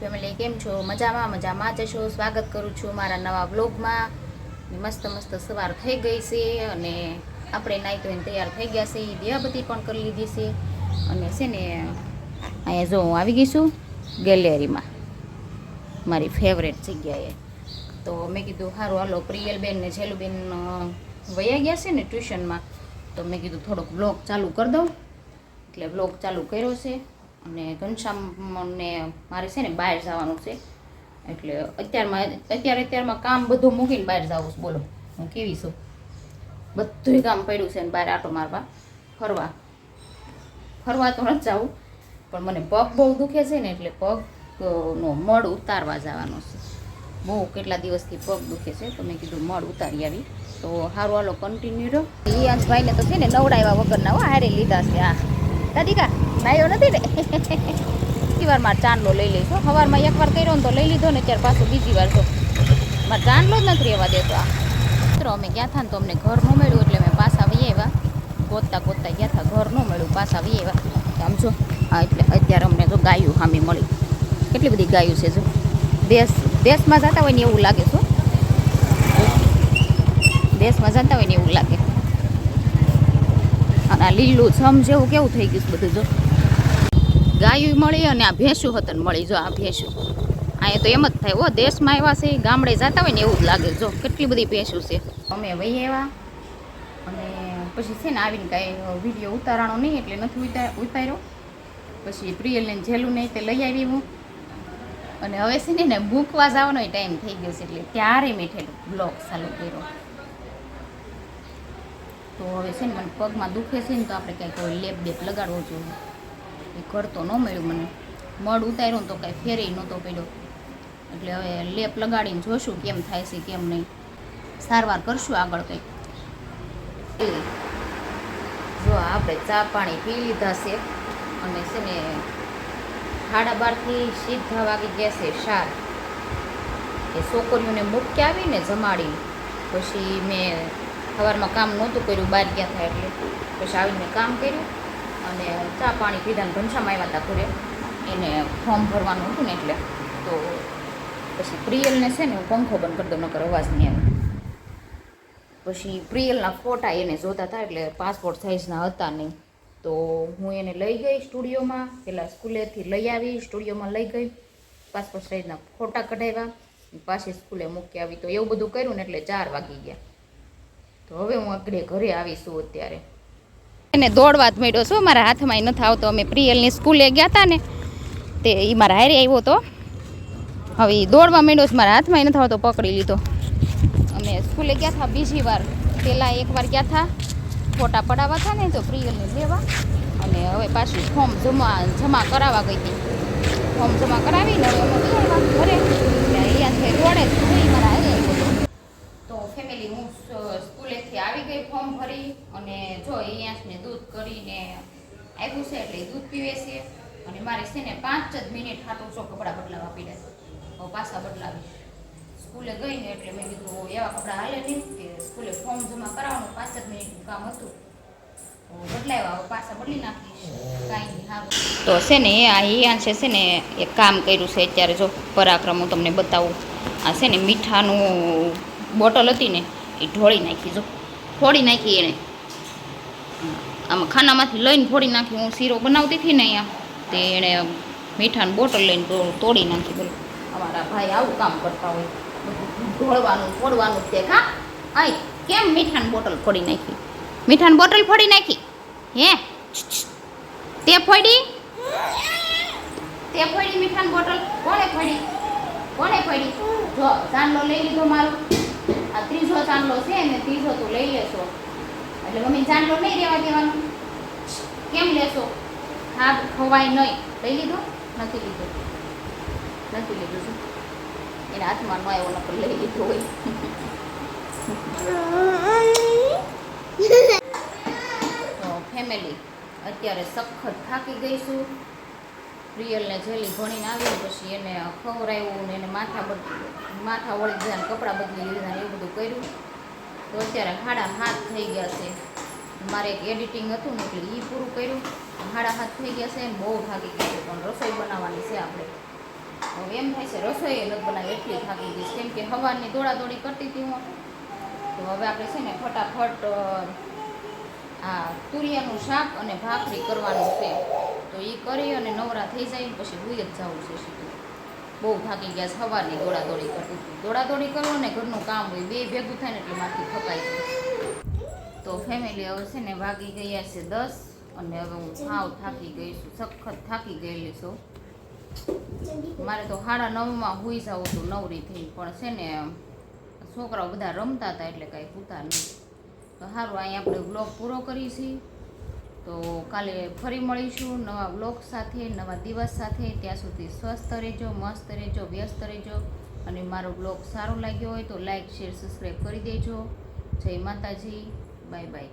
Family કેમ છો? મજામાં જશો. સ્વાગત કરું છું મારા નવા વ્લોગમાં. મસ્ત સવાર થઈ ગઈ છે અને આપણે નાઈ ધોઈને તૈયાર થઈ ગયા છે. દિયાબત્તી પણ કરી લીધી છે અને છે ને અહીંયા જો હું આવી ગઈ છું ગેલેરીમાં, મારી ફેવરેટ જગ્યાએ. તો મેં કીધું સારું હાલો, પ્રિયલબેન ને ઝેલુબેન વયા ગયા છે ને ટ્યુશનમાં, તો મેં કીધું થોડોક વ્લોગ ચાલુ કરી દઉં, એટલે વ્લોગ ચાલુ કર્યો છે. અને ઘનશ્યામને મારે છે ને બહાર જવાનું છે, એટલે અત્યારમાં કામ બધું મૂકીને બહાર જવું છે. બોલો હું કેવી છું, બધું કામ પડ્યું છે ને બહાર આટો મારવા ફરવા તો નથી જવું, પણ મને પગ બહુ દુખે છે ને, એટલે પગનો મળ ઉતારવા જવાનો છે. બહુ કેટલા દિવસથી પગ દુખે છે, તો મેં કીધું મળ ઉતારી આવી. તો સારું હાલો કન્ટિન્યુ રહ્યો. ઈયાંશભાઈને તો છે ને નવડાવ્યા વગરના હારે લીધા છે. આ દાદીકા નાયો નથી ને, બીજી વાર મારે ચાંદલો લઈ લઈશું. સવારમાં એકવાર કર્યો ને તો લઈ લીધો ને, ત્યારે પાછું બીજી વાર તો મારે ચાંદલો જ નથી રહેવા દેતો. આ મિત્રો અમે ગયા હતા ને તો અમને ઘર ન મળ્યું, એટલે અમે પાછા વી આવ્યા. ગોતતા ગયા હતા, ઘર ન મળ્યું, પાછા વી આવ્યા. આમ જો હા, એટલે અત્યારે અમને તો ગાયું સામે મળી. કેટલી બધી ગાયું છે જો. દેશમાં જતા હોય ને એવું લાગે છે, દેશમાં જતા હોય ને એવું લાગે. અને આ લીલું છમ જેવું કેવું થઈ ગયું બધું જો. ગાયું મળી અને આ ભેંસું હતા ને મળી. જો આ ભેંસું અહીંયા તો એમ જ થાય, હો દેશમાં આવ્યા છે, ગામડે જતા હોય ને એવું જ લાગે. જો કેટલી બધી ભેંસું છે. અમે વહી આવ્યા અને પછી છે ને આવીને કાંઈ વિડીયો ઉતારવાનો નહીં, એટલે નથી ઉતાર્યો. પછી પ્રિયલને ઝેલું નહીં તે લઈ આવી હું. અને હવે છે ને મૂકવા જવાનો ટાઈમ થઈ ગયો છે, એટલે ત્યારે મેં બ્લોગ ચાલુ કર્યો. તો હવે છે ને મને પગમાં દુખે છે ને, તો આપણે કંઈક લેપ બેપ લગાડવો જોઈએ. એ ઘર તો ન મળ્યું મને, મળ ઉતાર્યો ને તો કાંઈ ફેરેય નહોતો પડ્યો. એટલે હવે લેપ લગાડીને જોશું કેમ થાય છે કેમ નહીં, સારવાર કરશું આગળ કંઈક. જો આપણે ચા પાણી પી લીધા છે અને છે ને 12:30 સીધા વાગી ગયા છે 4. એ છોકરીઓને મૂકી આવીને જમાડી, પછી મેં સવારમાં કામ નહોતું કર્યું, બહાર ગયા હતા એટલે પછી આવીને કામ કર્યું અને ચા પાણી પીધા. ને ઘનશ્યામ આવ્યા હતા ઘરે, એને ફોર્મ ભરવાનું હતું ને, એટલે તો પછી પ્રિયલને છે ને હું પંખો બંધ કરી દઉં, નકર અવાજ નહીં આવે. પછી પ્રિયલના ફોટા એને જોતા હતા, એટલે પાસપોર્ટ સાઇઝના હતા નહીં, તો હું એને લઈ ગઈ સ્ટુડિયોમાં. પહેલાં સ્કૂલેથી લઈ આવી, સ્ટુડિયોમાં લઈ ગઈ, પાસપોર્ટ સાઇઝના ફોટા કઢાવ્યા, પાછી સ્કૂલે મૂકી આવી. તો એવું બધું કર્યું ને એટલે 4 વાગી ગયા. તો હવે હું આગળ ઘરે આવીશું. અત્યારે એને દોડવા જ મળ્યો છું, મારા હાથમાં નથી આવતો. અમે પ્રિયલની સ્કૂલે ગયા હતા ને, તે એ મારા હારે આવ્યો હતો. હવે એ દોડવા માંડ્યો છે, મારા હાથમાં નથી આવતો, પકડી લીધો. અમે સ્કૂલે ગયા હતા બીજી વાર, પહેલાં એકવાર ગયા હતા ફોટા પડાવવા હતા ને, તો પ્રિયલને લેવા. અને હવે પાછું ફોર્મ જમા કરાવવા ગઈ હતી. ફોર્મ જમા કરાવીને હવે અમે ઘરે અહીંયા છે દોડે જ મારા હારે આવ્યો હતો. તો ફેમિલી હું સ્કૂલેથી આવી ગઈ ફોર્મ ભરી, અને જો અહીંયાને દૂધ કરીને આવ્યું છે, એટલે દૂધ પીવે છે. અને મારે છે ને 5 જ મિનિટ હાટું છો કપડાં બદલાવા પડ્યા છે. હવે પાછા બદલાવી સ્કૂલે ગઈ ને, એટલે મેં કીધું એવા કપડાં હાલે નહીં કે સ્કૂલે ફોર્મ જમા કરાવવાનું 5 જ મિનિટનું કામ હતું. બદલાવ્યા, હવે પાછા બદલી નાખીશ, કાંઈ નહીં સારું. તો છે ને આ હિયાંશે છે ને એક કામ કર્યું છે અત્યારે. જો પરાક્રમ હું તમને બતાવું. આ છે ને મીઠાનું બોટલ હતી ને, એ ઢોળી નાખી. જો ફોડી નાખી એને, આમાં ખાનામાંથી લઈને ફોડી નાખી. હું શીરો બનાવતી હતી ને અહીંયા, તે એણે મીઠાની બોટલ લઈને તોડી નાખી. બોલો અમારા ભાઈ આવું કામ કરતા હોય, ઢોળવાનું ફોડવાનું તે. હા આય કેમ મીઠાની બોટલ ફોડી નાખી? મીઠાની બોટલ ફોડી નાખી હે? તે ફોડી મીઠાની બોટલ? કોણે ફોડી? જો ચાંદલો લઈ લીધો મારો, આ 3જો ચાંદલો છે ને, 3જો તો લઈ લેશો, એટલે મમ્મી ચાંદલો નહીં રહેવા દેવાનો. કેમ લેશો? હા ખવાય નહીં. લઈ લીધો? નથી લીધો શું? એના હાથમાં ન આવ્યો, નકર લઈ લીધો હોય. તો ફેમિલી અત્યારે સખત થાકી ગઈ છું. પ્રિયલને જેલી ભણીને આવી, પછી એને ખવડાવ્યું ને, એને માથા વળી ગયા, કપડાં બદલી લીધા ને એવું બધું કર્યું. તો અત્યારે 7:30 થઈ ગયા છે. મારે એક એડિટિંગ હતું ને, એટલે એ પૂરું કર્યું. 7:30 થઈ ગયા છે, બહુ થાકી ગયા છે. પણ રસોઈ બનાવવાની છે આપણે, હવે એમ થાય છે રસોઈ નથી બનાવી, એટલી થાકી ગઈ કેમ કે સવારની દોડાદોડી કરતી હતી હું. તો હવે આપણે છે ને ફટાફટ આ તુરિયાનું શાક અને ભાખરી કરવાનું છે. તો એ કરી અને નવરા થઈ જાય પછી હુઈ જ જવું છે સીધું. બહુ થાકી ગયા, સવારની દોડાદોડી કરતી હતી. દોડાદોડી કરો ને ઘરનું કામ હોય, બે ભેગું થાય ને એટલે માથી થકાઈ જાય. તો ફેમિલી હવે છે ને વાગી ગયા છે 10 અને હવે હું સાવ થાકી ગઈ છું, સખત થાકી ગયેલી છું. મારે તો 9:30 હુઈ જવું હતું નવરીથી, પણ છે ને છોકરાઓ બધા રમતા હતા એટલે કાંઈ સૂતા નહીં. તો સારું, અહીંયા આપણે વ્લોગ પૂરો કરીશું. તો કાલે ફરી મળીશું નવા વ્લોગ સાથે, નવા દિવસ સાથે. ત્યાં સુધી સ્વસ્થ રહેજો, મસ્ત રહેજો, વ્યસ્ત રહેજો. અને મારો વ્લોગ સારો લાગ્યો હોય તો લાઈક, શેર, સબસ્ક્રાઈબ કરી દેજો. જય માતાજી, બાય બાય.